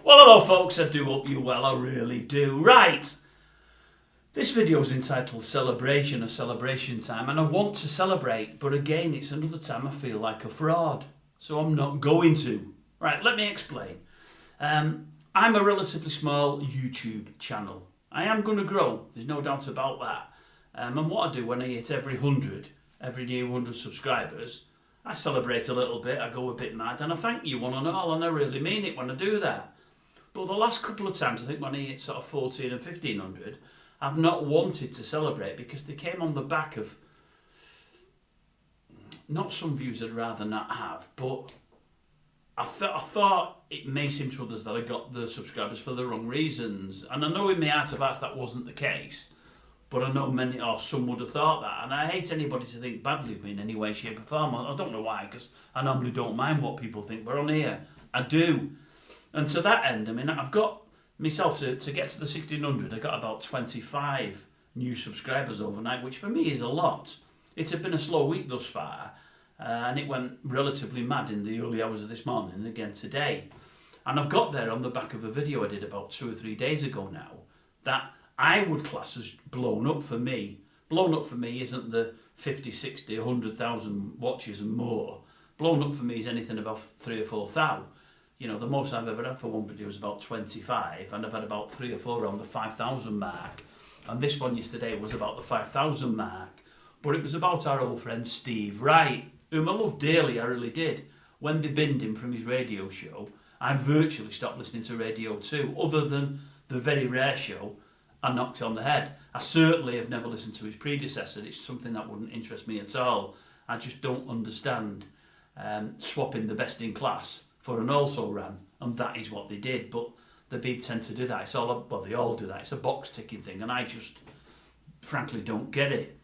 Well, hello folks, I do hope you're well, I really do. Right, this video is entitled Celebration, a celebration time, and I want to celebrate, but again, it's another time I feel like a fraud, so I'm not going to. Right, let me explain. I'm a relatively small YouTube channel. I am going to grow, there's no doubt about that. And what I do when I hit every new 100 subscribers, I celebrate a little bit, I go a bit mad, and I thank you one and all, and I really mean it when I do that. But the last couple of times, I think when I hit sort of 14 and 1500, I've not wanted to celebrate because they came on the back of not some views I'd rather not have, but I thought it may seem to others that I got the subscribers for the wrong reasons. And I know in my heart of hearts that wasn't the case, but I know many or some would have thought that. And I hate anybody to think badly of me in any way, shape or form. I don't know why, because I normally don't mind what people think, but on here, I do. And to that end, I mean, I've got myself to get to the 1600, I got about 25 new subscribers overnight, which for me is a lot. It had been a slow week thus far, and it went relatively mad in the early hours of this morning and again today. And I've got there on the back of a video I did about 2 or 3 days ago now, that I would class as blown up for me. Blown up for me isn't the 50, 60, 100,000 watches and more. Blown up for me is anything above 3,000 or 4,000. You know, the most I've ever had for one video was about 25, and I've had about 3 or 4 around the 5,000 mark. And this one yesterday was about the 5,000 mark. But it was about our old friend Steve Wright, whom I love dearly, I really did. When they binned him from his radio show, I virtually stopped listening to Radio 2, other than the very rare show I knocked on the head. I certainly have never listened to his predecessor. It's something that wouldn't interest me at all. I just don't understand swapping the best in class for an also ran, and that is what they did. But the Beeb tend to do that. It's all, well, they all do that. It's a box ticking thing, and I just frankly don't get it.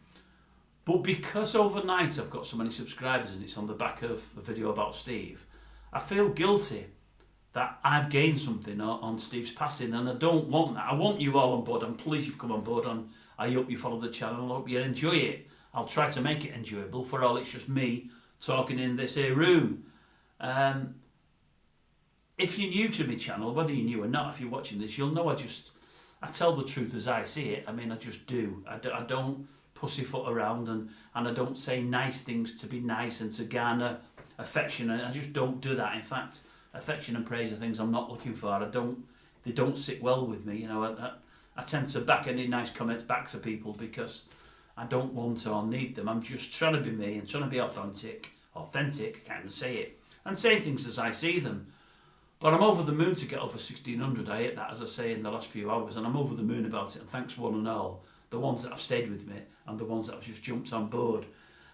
But because overnight I've got so many subscribers and it's on the back of a video about Steve, I feel guilty that I've gained something on Steve's passing, and I don't want that. I want you all on board. I'm pleased you've come on board, and I hope you follow the channel. I hope you enjoy it. I'll try to make it enjoyable. For all, it's just me talking in this here room. If you're new to my channel, whether you're new or not, if you're watching this, you'll know I tell the truth as I see it. I mean, I just do. I don't pussyfoot around, and I don't say nice things to be nice and to garner affection. And I just don't do that. In fact, affection and praise are things I'm not looking for. They don't sit well with me. You know, I tend to back any nice comments back to people because I don't want or need them. I'm just trying to be me and trying to be authentic, I can't even say it, and say things as I see them. But I'm over the moon to get over 1600. I hit that, as I say, in the last few hours, and I'm over the moon about it. And thanks one and all, the ones that have stayed with me and the ones that have just jumped on board.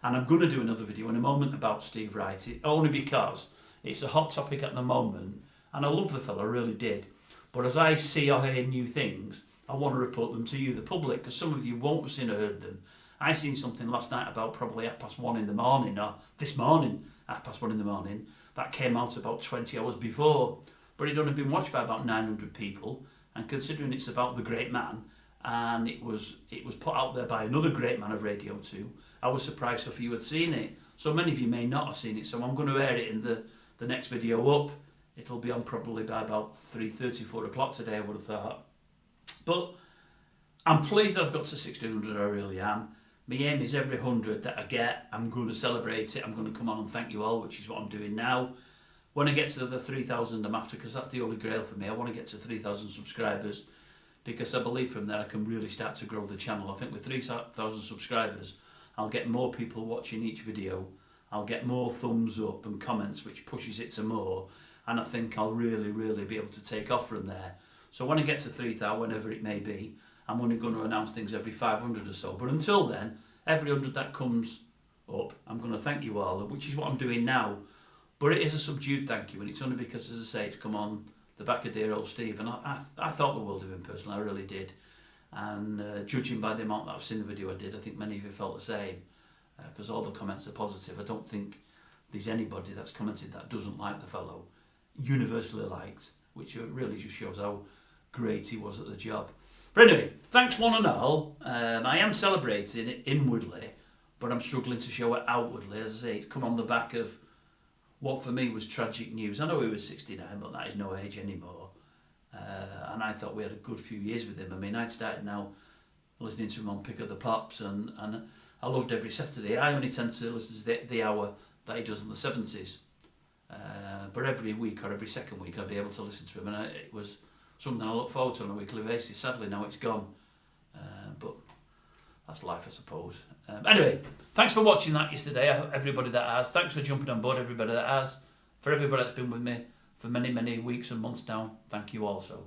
And I'm going to do another video in a moment about Steve Wright, only because it's a hot topic at the moment, and I love the fella, I really did. But as I see or hear new things, I want to report them to you, the public, because some of you won't have seen or heard them. I seen something last night about probably 1:30 in the morning, or this morning, 1:30 in the morning, that came out about 20 hours before, but it only been watched by about 900 people, and considering it's about the great man, and it was put out there by another great man of Radio 2, I was surprised if you had seen it. So many of you may not have seen it, so I'm going to air it in the next video up. It'll be on probably by about 3:30, 4 o'clock today, I would have thought. But I'm pleased that I've got to 1600, I really am. My aim is every 100 that I get, I'm going to celebrate it. I'm going to come on and thank you all, which is what I'm doing now. When I get to the 3,000 I'm after, because that's the holy grail for me. I want to get to 3,000 subscribers, because I believe from there I can really start to grow the channel. I think with 3,000 subscribers, I'll get more people watching each video. I'll get more thumbs up and comments, which pushes it to more. And I think I'll really, really be able to take off from there. So when I get to 3,000, whenever it may be, I'm only going to announce things every 500 or so. But until then, every 100 that comes up, I'm going to thank you all, which is what I'm doing now. But it is a subdued thank you, and it's only because, as I say, it's come on the back of dear old Steve. And I thought the world of him personally, I really did. And judging by the amount that I've seen the video I did, I think many of you felt the same. Because all the comments are positive. I don't think there's anybody that's commented that doesn't like the fellow. Universally liked, which really just shows how great he was at the job. But anyway, thanks one and all. I am celebrating it inwardly, but I'm struggling to show it outwardly. As I say, it's come on the back of what for me was tragic news. I know he was 69, but that is no age anymore. and I thought we had a good few years with him. I mean, I'd started now listening to him on Pick Up the Pops, and I loved every Saturday. I only tend to listen to the hour that he does in the 70s. But every week or every second week I'd be able to listen to him, and it was something I look forward to on a weekly basis. Sadly now it's gone, but that's life, I suppose. Anyway, thanks for watching that yesterday, everybody that has. Thanks for jumping on board, everybody that has. For everybody that's been with me for many, many weeks and months now, thank you also.